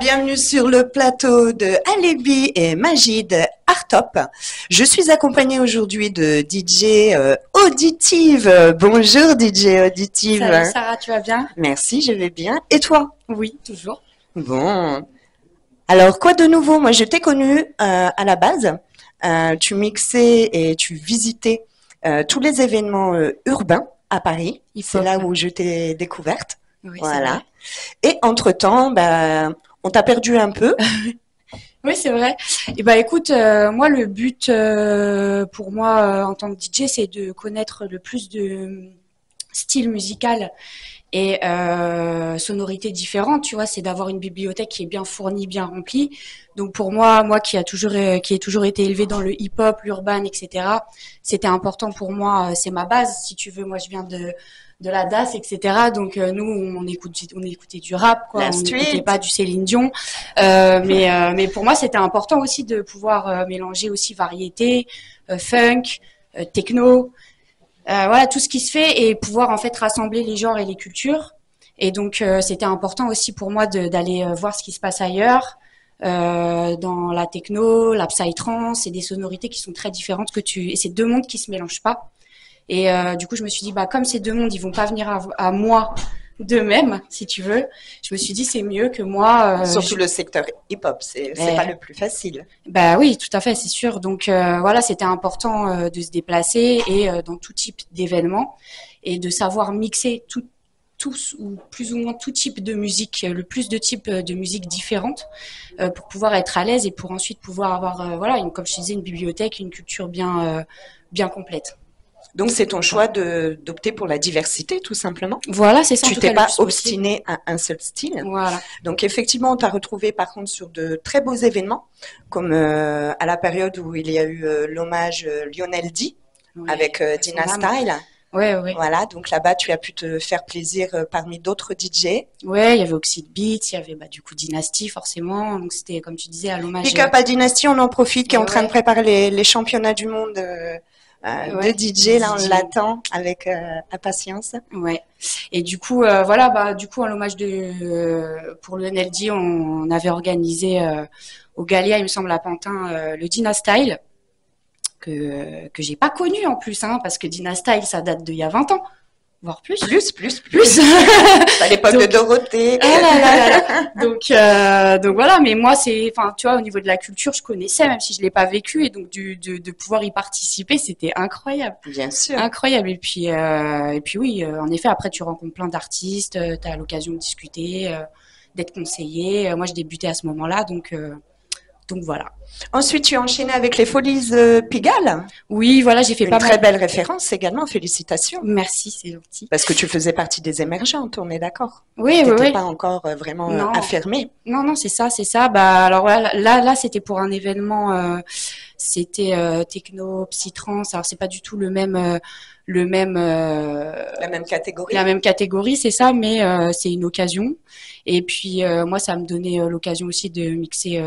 Bienvenue sur le plateau de Alebi et Majid Artop. Je suis accompagnée aujourd'hui de DJ Auditive. Bonjour DJ Auditive. Salut Sarah, tu vas bien? Merci, je vais bien. Et toi? Oui, toujours. Bon. Alors, quoi de nouveau? Moi, je t'ai connue à la base. Tu mixais et tu visitais tous les événements urbains à Paris. C'est là où je t'ai découverte. Oui, voilà. Et entre-temps, on t'a perdu un peu. Oui, c'est vrai. Et écoute, moi, le but pour moi en tant que DJ, c'est de connaître le plus de styles musicaux et sonorités différentes. Tu vois, c'est d'avoir une bibliothèque qui est bien fournie, bien remplie. Donc pour moi qui ai toujours été élevée dans le hip-hop, l'urban, etc. C'était important pour moi. C'est ma base, si tu veux. Moi, je viens de la DAS, etc. Donc nous, on écoutait du rap, quoi. On n'écoutait pas du Céline Dion. Mais pour moi, c'était important aussi de pouvoir mélanger aussi variété, funk, techno, voilà tout ce qui se fait et pouvoir en fait rassembler les genres et les cultures. Et donc c'était important aussi pour moi d'aller voir ce qui se passe ailleurs. Dans la techno, la psytrance, c'est des sonorités qui sont très différentes et c'est deux mondes qui se mélangent pas. Et du coup, je me suis dit, comme ces deux mondes, ils vont pas venir à moi d'eux-mêmes, si tu veux. Je me suis dit, c'est mieux que moi. Surtout le secteur hip-hop, c'est pas le plus facile. Oui, tout à fait, c'est sûr. Donc voilà, c'était important de se déplacer et dans tout type d'événements et de savoir mixer tous ou plus ou moins tout type de musique, le plus de types de musique différentes pour pouvoir être à l'aise et pour ensuite pouvoir avoir, comme je disais, une bibliothèque, une culture bien complète. Donc, c'est ton choix d'opter pour la diversité, tout simplement. Voilà, c'est ça. Tu t'es pas obstiné à un seul style. Voilà. Donc, effectivement, on t'a retrouvé, par contre, sur de très beaux événements, comme à la période où il y a eu l'hommage Lionel D, avec Dina Style. Oui. Voilà, donc là-bas, tu as pu te faire plaisir parmi d'autres DJ. Ouais, il y avait Oxide Beats, il y avait du coup Dynasty, forcément. Donc, c'était, comme tu disais, à l'hommage. Big up à Dynasty, on en profite, qui est en train de préparer les championnats du monde de DJ, là, on l'attend avec impatience. Ouais. Et du coup, du coup, en l'hommage pour le NLD, on avait organisé au Galia, il me semble, à Pantin, le Dina Style, que j'ai pas connu en plus, parce que Dina Style, ça date d'il y a 20 ans. Voire plus. Plus. À l'époque de Dorothée. Donc voilà, mais moi tu vois, au niveau de la culture, je connaissais, même si je l'ai pas vécu, et donc de pouvoir y participer, c'était incroyable. Bien sûr. Incroyable. Et puis oui, en effet, après tu rencontres plein d'artistes, tu as l'occasion de discuter, d'être conseillé. Moi, je débutais à ce moment-là, donc voilà. Ensuite, tu as enchaîné avec les Folies Pigalle. Oui, voilà, j'ai fait une très belle référence également. Félicitations. Merci, c'est gentil. Parce que tu faisais partie des émergentes, on est d'accord. Oui. Tu n'étais pas encore vraiment affirmée. Non, c'est ça. Alors voilà, là, c'était pour un événement. C'était techno, psytrance. Alors c'est pas du tout la même catégorie. La même catégorie, c'est ça, mais c'est une occasion. Et puis moi, ça me donnait l'occasion aussi de mixer,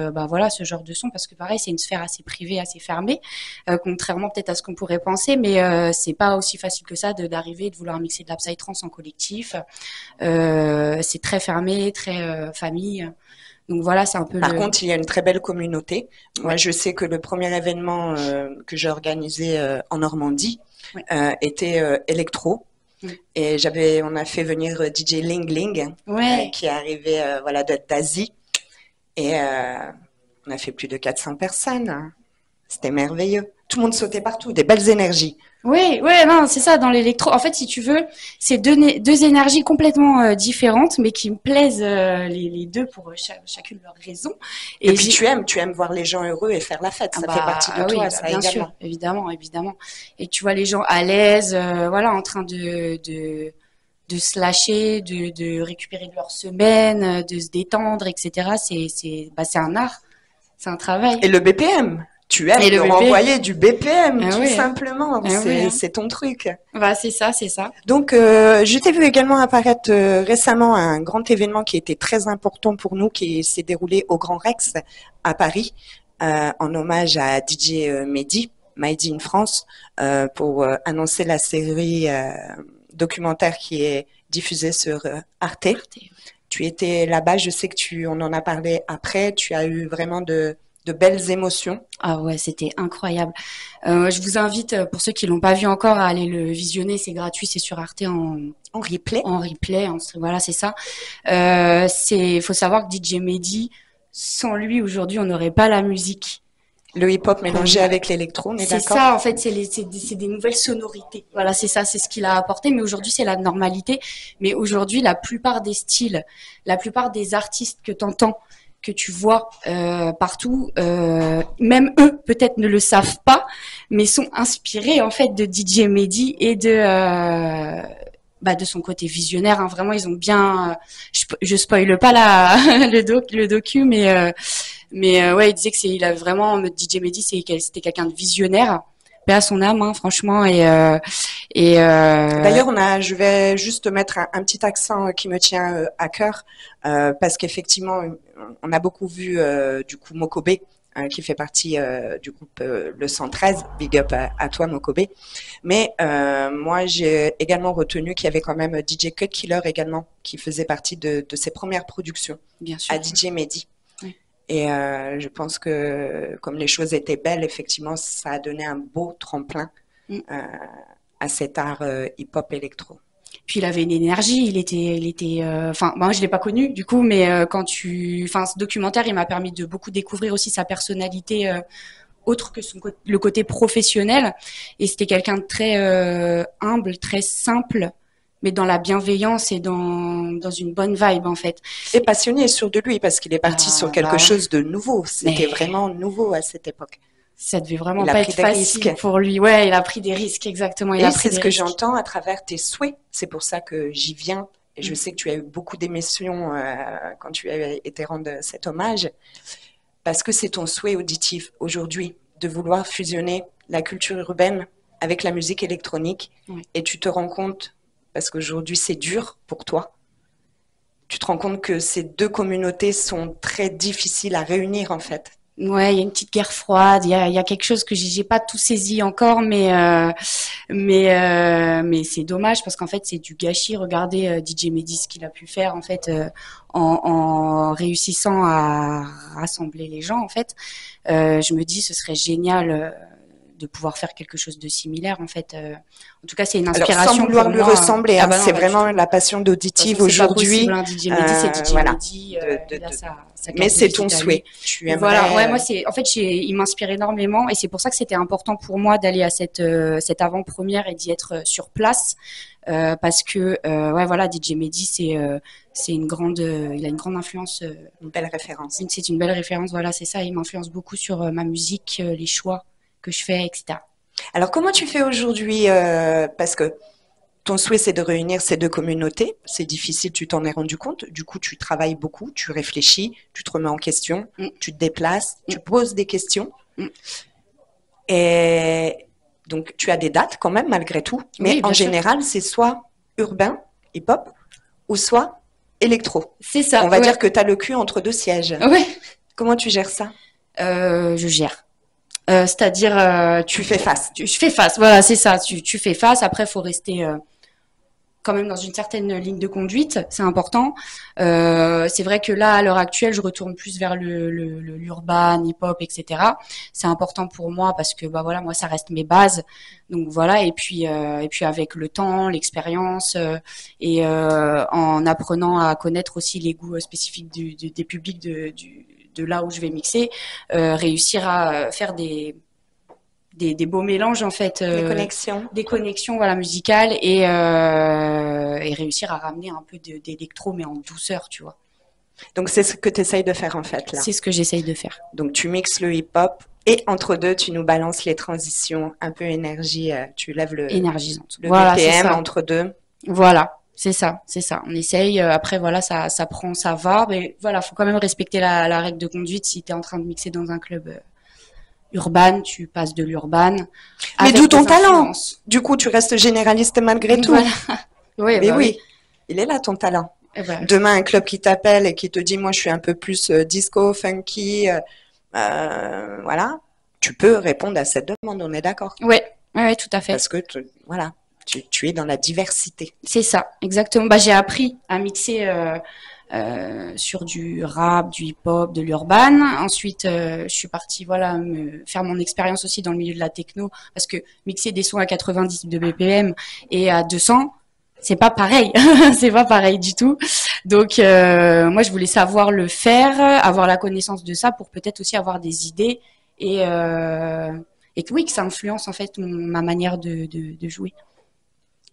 ce genre de son, parce que pareil, c'est une sphère assez privée, assez fermée, contrairement peut-être à ce qu'on pourrait penser, mais c'est pas aussi facile que ça d'arriver et de vouloir mixer de la psytrance en collectif. C'est très fermé, très famille. Donc voilà, c'est un peu. Par contre, il y a une très belle communauté. Moi, je sais que le premier événement que j'ai organisé en Normandie était électro. Et on a fait venir DJ Ling Ling, qui est arrivé d'Asie. Et on a fait plus de 400 personnes. C'était merveilleux. Tout le monde sautait partout, des belles énergies. Oui, non, c'est ça, dans l'électro. En fait, si tu veux, c'est deux énergies complètement différentes, mais qui me plaisent les deux pour chacune leur raison. Et puis tu aimes voir les gens heureux et faire la fête. Ça fait partie de toi, ça, bien sûr, évidemment. Et tu vois les gens à l'aise, en train de se lâcher, de récupérer de leur semaine, de se détendre, etc. C'est un art, c'est un travail. Et le BPM. Tu aimes leur envoyer du BPM, tout simplement. C'est ton truc. C'est ça. Donc, je t'ai vu également apparaître récemment à un grand événement qui était très important pour nous, qui s'est déroulé au Grand Rex à Paris, en hommage à DJ Mehdi, Made in France, pour annoncer la série documentaire qui est diffusée sur Arte. tu étais là-bas, je sais que on en a parlé après, tu as eu vraiment de belles émotions. Ah ouais, c'était incroyable. Je vous invite, pour ceux qui l'ont pas vu encore, à aller le visionner. C'est gratuit, c'est sur Arte En replay. En replay, voilà, c'est ça. Faut savoir que DJ Mehdi, sans lui aujourd'hui, on n'aurait pas la musique. Le hip-hop mélangé avec l'électro, on est d'accord? C'est ça, en fait, c'est des nouvelles sonorités. Voilà, c'est ça, c'est ce qu'il a apporté. Mais aujourd'hui, c'est la normalité. Mais aujourd'hui, la plupart des styles, la plupart des artistes que t'entends, que tu vois partout, même eux peut-être ne le savent pas, mais sont inspirés en fait de DJ Mehdi et de son côté visionnaire. Hein. Vraiment, ils ont bien. Je spoile pas le docu, mais ouais, il disait que il a vraiment DJ Mehdi, c'était quelqu'un de visionnaire. Paix à son âme, hein, franchement. D'ailleurs, je vais juste mettre un petit accent qui me tient à cœur, parce qu'effectivement, on a beaucoup vu du coup Mokobé, qui fait partie du groupe le 113. Big up à toi, Mokobé. Mais moi, j'ai également retenu qu'il y avait quand même DJ Cut Killer également, qui faisait partie de ses premières productions. Bien sûr. À DJ Mehdi. Et je pense que comme les choses étaient belles, effectivement, ça a donné un beau tremplin à cet art hip-hop électro. Puis il avait une énergie, il était, enfin, moi je l'ai pas connu du coup, mais ce documentaire, il m'a permis de beaucoup découvrir aussi sa personnalité autre que le côté professionnel. Et c'était quelqu'un de très humble, très simple, mais dans la bienveillance et dans une bonne vibe en fait. Et passionné sur de lui parce qu'il est parti sur quelque chose de nouveau. C'était vraiment nouveau à cette époque. Ça devait vraiment pas être facile pour lui. Ouais, il a pris des risques, exactement. Et c'est ce que j'entends à travers tes souhaits. C'est pour ça que j'y viens. Et je sais que tu as eu beaucoup d'émotions quand tu as été rendre cet hommage. Parce que c'est ton souhait auditif aujourd'hui de vouloir fusionner la culture urbaine avec la musique électronique. Oui. Et tu te rends compte, parce qu'aujourd'hui c'est dur pour toi, tu te rends compte que ces deux communautés sont très difficiles à réunir en fait. Ouais, il y a une petite guerre froide, il y a quelque chose que j'ai pas tout saisi encore, mais c'est dommage parce qu'en fait c'est du gâchis. Regardez DJ Mehdi ce qu'il a pu faire en fait en réussissant à rassembler les gens en fait. Je me dis ce serait génial de pouvoir faire quelque chose de similaire en fait. En tout cas, c'est une inspiration. Alors, sans vouloir pour lui moi, ressembler, c'est vraiment la passion d'auditive aujourd'hui. C'est pas possible, hein, DJ Mehdi, c'est DJ voilà. Mehdi. Mais c'est ton souhait. Tu aimerais... Voilà, ouais, moi il m'inspire énormément et c'est pour ça que c'était important pour moi d'aller à cette avant-première et d'y être sur place parce que ouais voilà, DJ Mehdi c'est une grande, il a une grande influence. Une belle référence. C'est une belle référence, voilà, c'est ça. Il m'influence beaucoup sur ma musique, les choix que je fais, etc. Alors, comment tu fais aujourd'hui parce que ton souhait, c'est de réunir ces deux communautés. C'est difficile, tu t'en es rendu compte. Du coup, tu travailles beaucoup, tu réfléchis, tu te remets en question, tu te déplaces, tu poses des questions. Et donc, tu as des dates quand même, malgré tout. Mais oui, en général, c'est soit urbain, hip-hop, ou soit électro. C'est ça. On va dire que tu as le cul entre deux sièges. Ouais. Comment tu gères ça? Je gère. C'est-à-dire, tu fais face. Je fais face, voilà, c'est ça. Tu fais face. Après, faut rester quand même dans une certaine ligne de conduite, c'est important. C'est vrai que là, à l'heure actuelle, je retourne plus vers l'urban, hip-hop, etc. C'est important pour moi parce que bah voilà, moi, ça reste mes bases. Donc voilà, et puis avec le temps, l'expérience et en apprenant à connaître aussi les goûts spécifiques des publics de là où je vais mixer, réussir à faire des beaux mélanges en fait, des connexions voilà musicales et réussir à ramener un peu d'électro mais en douceur, tu vois. Donc c'est ce que tu essayes de faire en fait là. C'est ce que j'essaye de faire. Donc tu mixes le hip-hop et entre deux tu nous balances les transitions, un peu énergie, tu lèves le énergisante. Le voilà, BPM entre deux. Voilà. C'est ça. On essaye. Après, voilà, ça prend, ça va. Mais voilà, faut quand même respecter la règle de conduite. Si tu es en train de mixer dans un club urbain, tu passes de l'urban. Mais d'où ton talent. Du coup, tu restes généraliste malgré tout. Voilà. Oui, mais oui, il est là ton talent. Voilà. Demain, un club qui t'appelle et qui te dit, moi, je suis un peu plus disco, funky, voilà. Tu peux répondre à cette demande. On est d'accord. Ouais, tout à fait. Parce que voilà. Tu es dans la diversité. C'est ça, exactement. Bah, j'ai appris à mixer sur du rap, du hip-hop, de l'urban. Ensuite, je suis partie voilà me faire mon expérience aussi dans le milieu de la techno parce que mixer des sons à 90 de BPM et à 200, c'est pas pareil, c'est pas pareil du tout. Donc moi je voulais savoir le faire, avoir la connaissance de ça pour peut-être aussi avoir des idées et que oui que ça influence en fait ma manière de jouer.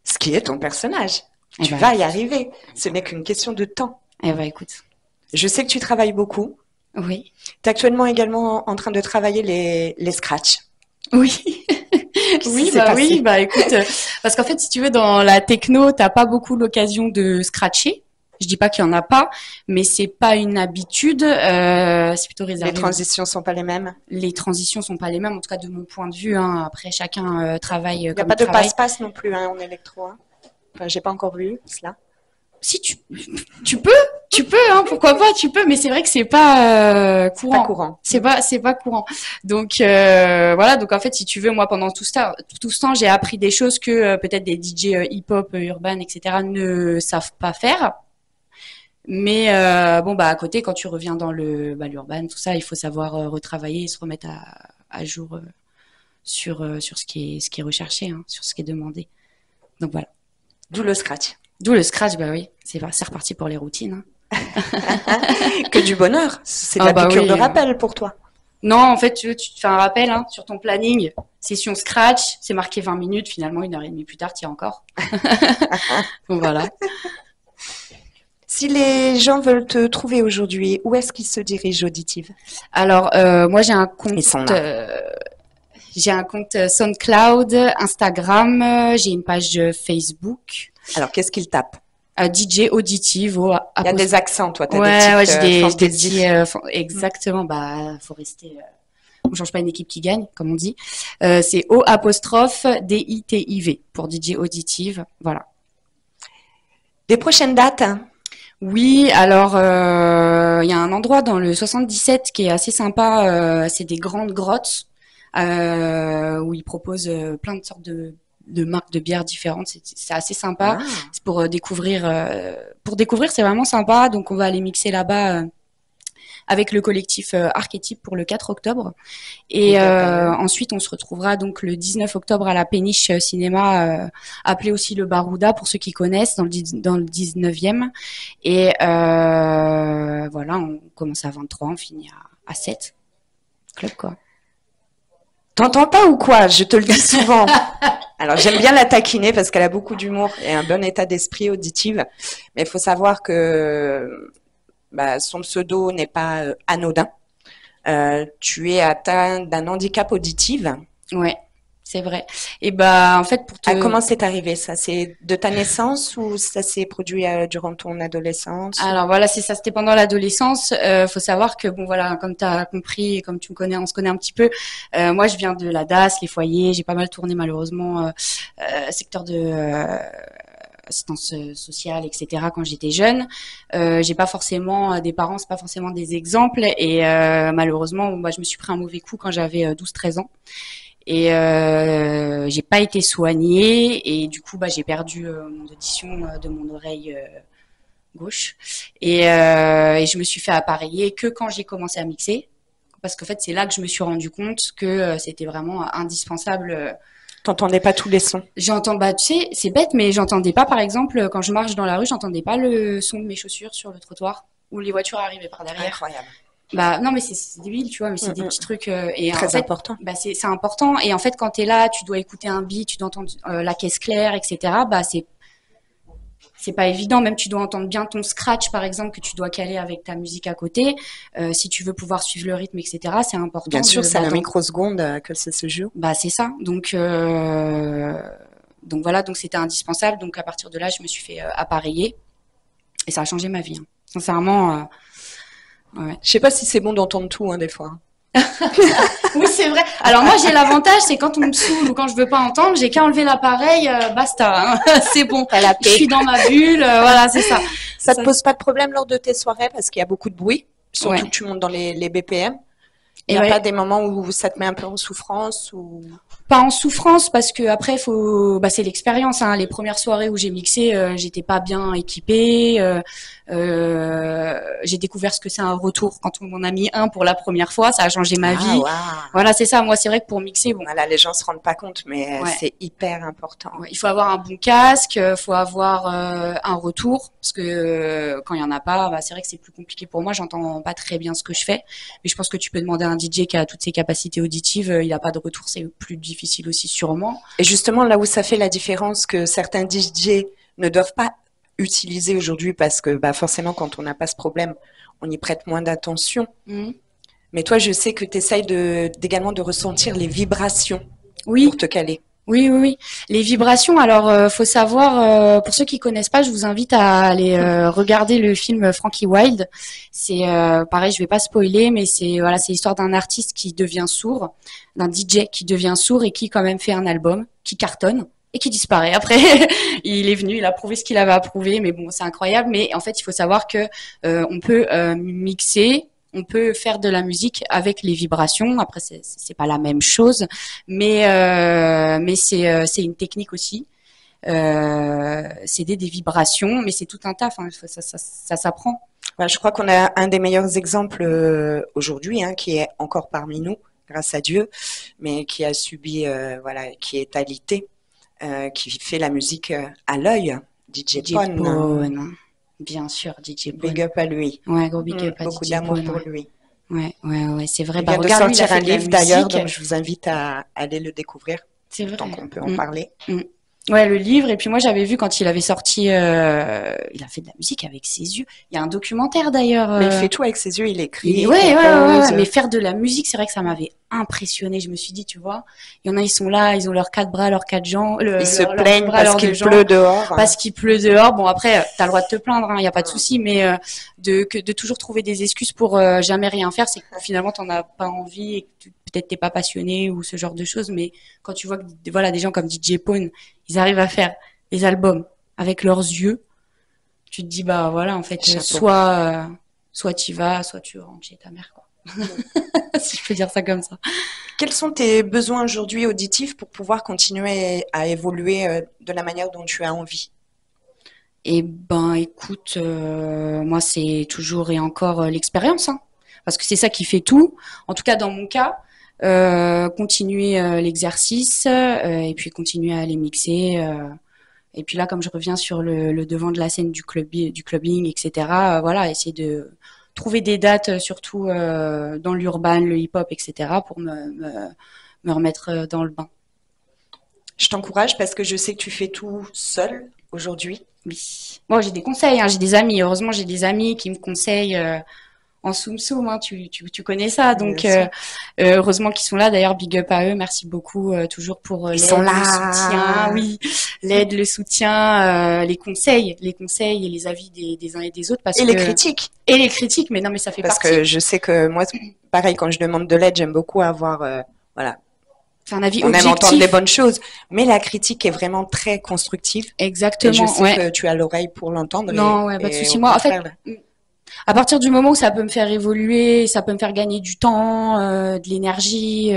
Ce qui est ton personnage. Eh Tu ben, vas y arriver. Ce n'est qu'une question de temps. Eh ben écoute. Je sais que tu travailles beaucoup. Oui. Tu es actuellement également en train de travailler les scratchs. Oui. Oui, bah écoute, parce qu'en fait, si tu veux, dans la techno, t'as pas beaucoup l'occasion de scratcher. Je dis pas qu'il y en a pas, mais c'est pas une habitude. C'est plutôt réservé. Les transitions sont pas les mêmes. Les transitions sont pas les mêmes, en tout cas de mon point de vue. Hein. Après, chacun travaille comme il travaille. Il n'y a pas de passe-passe non plus hein, en électro. Hein. Enfin, j'ai pas encore vu cela. Si tu peux, hein, pourquoi pas, tu peux, mais c'est vrai que c'est pas courant. C'est pas courant. Donc voilà, donc en fait, si tu veux, moi pendant tout ce temps, j'ai appris des choses que peut-être des DJ hip-hop, urban, etc. ne savent pas faire. Mais bon bah à côté, quand tu reviens dans l'urban, tout ça, il faut savoir retravailler et se remettre à jour sur ce qui est recherché, hein, sur ce qui est demandé. Donc voilà. D'où le scratch. D'où le scratch, bah oui, c'est reparti pour les routines. Hein. Que du bonheur, c'est de la piqûre de rappel pour toi. Non, en fait, tu te fais un rappel hein, sur ton planning, session scratch, c'est marqué 20 minutes, finalement 1h30 plus tard, tu y es encore. Donc voilà. Si les gens veulent te trouver aujourd'hui, où est-ce qu'ils se dirigent Auditive? Alors, moi j'ai un compte... J'ai un compte SoundCloud, Instagram, j'ai une page Facebook. Alors, qu'est-ce qu'ils tapent? DJ Auditive. Il y a des accents, toi, t'as des petites exactement, bah, faut rester... on change pas une équipe qui gagne, comme on dit. C'est O''DITIV pour DJ Auditive, voilà. Des prochaines dates? Oui, alors il y a un endroit dans le 77 qui est assez sympa, c'est des grandes grottes. Où ils proposent plein de sortes de marques de bières différentes. C'est assez sympa. C'est pour découvrir. C'est vraiment sympa. Donc on va aller mixer là-bas avec le collectif Archétype pour le 4 octobre. Et ensuite on se retrouvera donc le 19 octobre à la Péniche Cinéma, appelé aussi le Barouda pour ceux qui connaissent, dans le 19e. Et voilà, on commence à 23, on finit à 7. Club quoi. T'entends pas ou quoi? Je te le dis souvent. Alors, j'aime bien la taquiner parce qu'elle a beaucoup d'humour et un bon état d'esprit Auditive. Mais il faut savoir que son pseudo n'est pas anodin. Tu es atteint d'un handicap auditif. Ouais, c'est vrai. Et bah, en fait, Comment c'est arrivé ça? C'est de ta naissance ou ça s'est produit durant ton adolescence? Alors voilà, c'est ça, c'était pendant l'adolescence. Faut savoir que bon voilà, comme tu as compris et comme tu me connais, on se connaît un petit peu. Moi, je viens de la DAS, les foyers. J'ai pas mal tourné malheureusement secteur de assistance sociale, etc. quand j'étais jeune. J'ai pas forcément des parents, c'est pas forcément des exemples. Et malheureusement, moi, je me suis pris un mauvais coup quand j'avais 12-13 ans. Et j'ai pas été soignée et du coup j'ai perdu mon audition de mon oreille gauche et je me suis fait appareiller que quand j'ai commencé à mixer parce qu'en fait c'est là que je me suis rendu compte que c'était vraiment indispensable. T'entendais pas tous les sons? J'entends, tu sais, c'est bête, mais j'entendais pas, par exemple, quand je marche dans la rue, j'entendais pas le son de mes chaussures sur le trottoir ou les voitures arrivaient par derrière. Incroyable. Non mais c'est débile tu vois mais c'est des petits trucs et très en fait, important. C'est important et en fait quand t'es là tu dois écouter un beat, tu dois entendre la caisse claire etc. C'est pas évident, même tu dois entendre bien ton scratch par exemple que tu dois caler avec ta musique à côté si tu veux pouvoir suivre le rythme etc. C'est important. Bien sûr, c'est à la microseconde que ça se joue. C'est ça donc voilà, donc c'était indispensable, donc à partir de là je me suis fait appareiller et ça a changé ma vie hein. Sincèrement. Ouais. Je sais pas si c'est bon d'entendre tout, hein, des fois. Oui, c'est vrai. Alors moi, j'ai l'avantage, c'est quand on me saoule ou quand je veux pas entendre, j'ai qu'à enlever l'appareil, basta. Hein. C'est bon. Je suis dans ma bulle, voilà, c'est ça. Ça te pose pas de problème lors de tes soirées parce qu'il y a beaucoup de bruit, surtout que tu montes dans les BPM. Il n'y a pas des moments où ça te met un peu en souffrance ou... Pas en souffrance parce que après c'est l'expérience, hein. Les premières soirées où j'ai mixé, j'étais pas bien équipée. J'ai découvert ce que c'est un retour quand on m'en a mis un pour la première fois, ça a changé ma vie. Wow. Voilà, c'est ça. Moi, c'est vrai que pour mixer, bon. Voilà, les gens se rendent pas compte, mais c'est hyper important. Ouais, il faut avoir un bon casque, faut avoir un retour parce que quand il y en a pas, c'est vrai que c'est plus compliqué pour moi. J'entends pas très bien ce que je fais, mais je pense que tu peux demander à un DJ qui a toutes ses capacités auditives, il a pas de retour, c'est plus difficile aussi sûrement. Et justement, là où ça fait la différence que certains DJ ne doivent pas utiliser aujourd'hui parce que forcément, quand on n'a pas ce problème, on y prête moins d'attention. Mais toi, je sais que tu essayes également de ressentir les vibrations pour te caler. Oui. Les vibrations, alors faut savoir, pour ceux qui connaissent pas, je vous invite à aller regarder le film Frankie Wilde. C'est pareil, je vais pas spoiler, mais c'est l'histoire d'un artiste qui devient sourd, d'un DJ qui devient sourd et qui quand même fait un album qui cartonne et qui disparaît. Après, il est venu, il a prouvé ce qu'il avait à prouver, mais bon, c'est incroyable. Mais en fait, il faut savoir que on peut mixer. On peut faire de la musique avec les vibrations. Après, c'est pas la même chose, mais c'est une technique aussi. C'est des vibrations, mais c'est tout un taf. Hein. Ça s'apprend. Je crois qu'on a un des meilleurs exemples aujourd'hui, qui est encore parmi nous, grâce à Dieu, mais qui a subi, qui est alité, qui fait la musique à l'œil, DJ Pone. Bien sûr, DJ Pone. Big up à lui. Ouais, gros big up à beaucoup DJ d'amour Pone, pour lui. Ouais, c'est vrai. Il vient de sortir un livre d'ailleurs, donc je vous invite à aller le découvrir. C'est vrai. Tant qu'on peut en parler. Ouais, le livre. Et puis moi, j'avais vu quand il avait sorti, il a fait de la musique avec ses yeux. Il y a un documentaire d'ailleurs. Mais il fait tout avec ses yeux, il écrit. Ouais. Mais faire de la musique, c'est vrai que ça m'avait impressionné. Je me suis dit, tu vois, il y en a, ils sont là, ils ont leurs 4 bras, leurs 4 jambes. Ils se plaignent parce qu'il pleut dehors. Parce qu'il pleut dehors. Bon, après, t'as le droit de te plaindre, il y a pas de souci, mais de toujours trouver des excuses pour jamais rien faire, c'est que finalement, t'en as pas envie et que peut-être t'es pas passionné ou ce genre de choses. Mais quand tu vois que des gens comme DJ Pone, ils arrivent à faire des albums avec leurs yeux, tu te dis en fait, soit tu vas, soit tu rentres chez ta mère, quoi. Si je peux dire ça comme ça. Quels sont tes besoins aujourd'hui auditifs pour pouvoir continuer à évoluer de la manière dont tu as envie? Eh ben, écoute, moi c'est toujours et encore l'expérience, parce que c'est ça qui fait tout. En tout cas, dans mon cas, continuer l'exercice et puis continuer à les mixer. Et puis là, comme je reviens sur le devant de la scène du clubbing, etc. Essayer de trouver des dates, surtout dans l'urban, le hip-hop, etc. pour me remettre dans le bain. Je t'encourage parce que je sais que tu fais tout seul aujourd'hui. Oui. Bon, j'ai des conseils, j'ai des amis. Heureusement, j'ai des amis qui me conseillent en soum-soum, tu connais ça. Donc, heureusement qu'ils sont là. D'ailleurs, big up à eux. Merci beaucoup toujours pour l'aide, le soutien. Oui, l'aide, le soutien, les conseils et les avis des uns et des autres. Les critiques. Et les critiques, mais non, mais ça fait partie. Parce que je sais que moi, pareil, quand je demande de l'aide, j'aime beaucoup avoir, un avis on objectif. aime entendre les bonnes choses, mais la critique est vraiment très constructive. Exactement. Et je sais que tu as l'oreille pour l'entendre. Non, pas de souci. Moi, en fait, à partir du moment où ça peut me faire évoluer, ça peut me faire gagner du temps, de l'énergie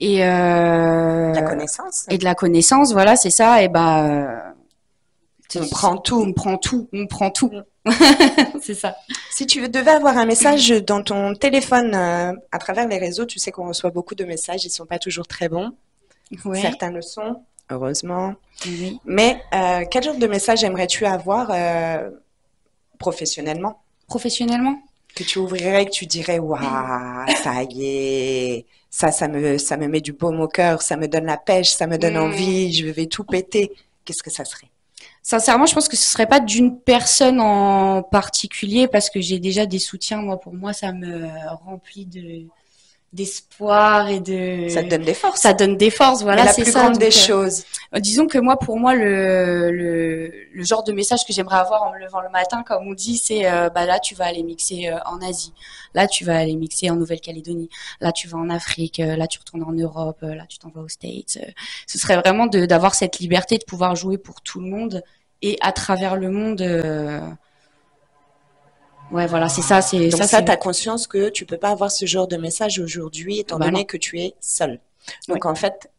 et de la connaissance. Et de la connaissance, voilà, c'est ça. Et on prend tout. On prend tout. C'est ça. Si tu devais avoir un message dans ton téléphone à travers les réseaux, tu sais qu'on reçoit beaucoup de messages, ils sont pas toujours très bons. Ouais. Certains le sont, heureusement. Oui. Mais quel genre de message aimerais-tu avoir professionnellement? Professionnellement? Que tu ouvrirais et que tu dirais, waouh, ça y est, ça me met du baume au cœur, ça me donne la pêche, ça me donne envie, je vais tout péter. Qu'est-ce que ça serait? Sincèrement, je pense que ce serait pas d'une personne en particulier parce que j'ai déjà des soutiens. Moi, pour moi, ça me remplit d'espoir et de. Ça te donne des forces. Ça donne des forces, voilà. C'est la plus grande des choses. Disons que moi, pour moi, le genre de message que j'aimerais avoir en me levant le matin, comme on dit, c'est là, tu vas aller mixer en Asie. Là, tu vas aller mixer en Nouvelle-Calédonie. Là, tu vas en Afrique. Là, tu retournes en Europe. Là, tu t'en vas aux States. Ce serait vraiment d'avoir cette liberté de pouvoir jouer pour tout le monde et à travers le monde. Ouais, voilà, c'est ça. Donc ça, tu as conscience que tu peux pas avoir ce genre de message aujourd'hui, étant donné que tu es seule. Donc, en fait,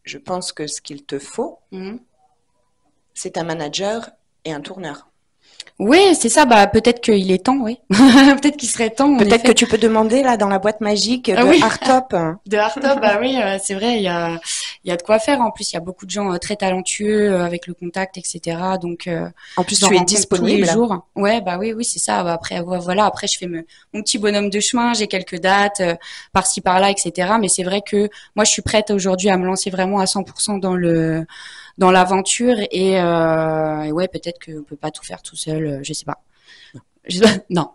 je pense que ce qu'il te faut, c'est un manager et un tourneur. Oui, c'est ça. Bah, peut-être qu'il est temps, oui. Peut-être qu'il serait temps. Peut-être que tu peux demander là dans la boîte magique de Artop. De Artop, bah oui, c'est vrai. Il y a de quoi faire. En plus, il y a beaucoup de gens très talentueux avec le contact, etc. Donc, en plus, tu es disponible tous les jours. Ouais, bah oui, c'est ça. Bah, après, voilà. Après, je fais mon petit bonhomme de chemin. J'ai quelques dates par-ci par-là, etc. Mais c'est vrai que moi, je suis prête aujourd'hui à me lancer vraiment à 100% dans l'aventure et ouais, peut-être qu'on peut pas tout faire tout seul, je sais pas. Non.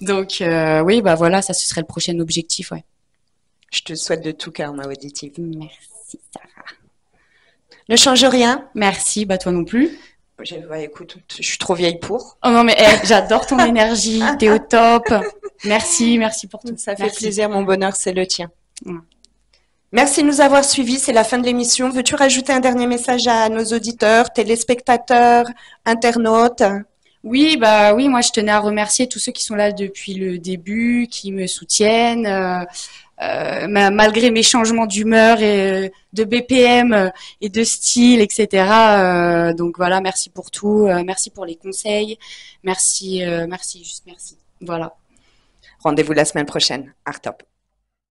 Donc oui, bah voilà, ça ce serait le prochain objectif, ouais. Je te souhaite de tout cœur, ma auditive. Merci, Sarah. Ne change rien. Merci, bah toi non plus. Écoute, je suis trop vieille pour. Oh non mais j'adore ton énergie, t'es au top. Merci pour tout. Ça fait plaisir, mon bonheur, c'est le tien. Merci de nous avoir suivis, c'est la fin de l'émission. Veux-tu rajouter un dernier message à nos auditeurs, téléspectateurs, internautes? Oui, bah oui, moi je tenais à remercier tous ceux qui sont là depuis le début, qui me soutiennent, malgré mes changements d'humeur et de BPM et de style, etc. Donc voilà, merci pour tout, merci pour les conseils, merci. Voilà. Rendez-vous la semaine prochaine, Artop.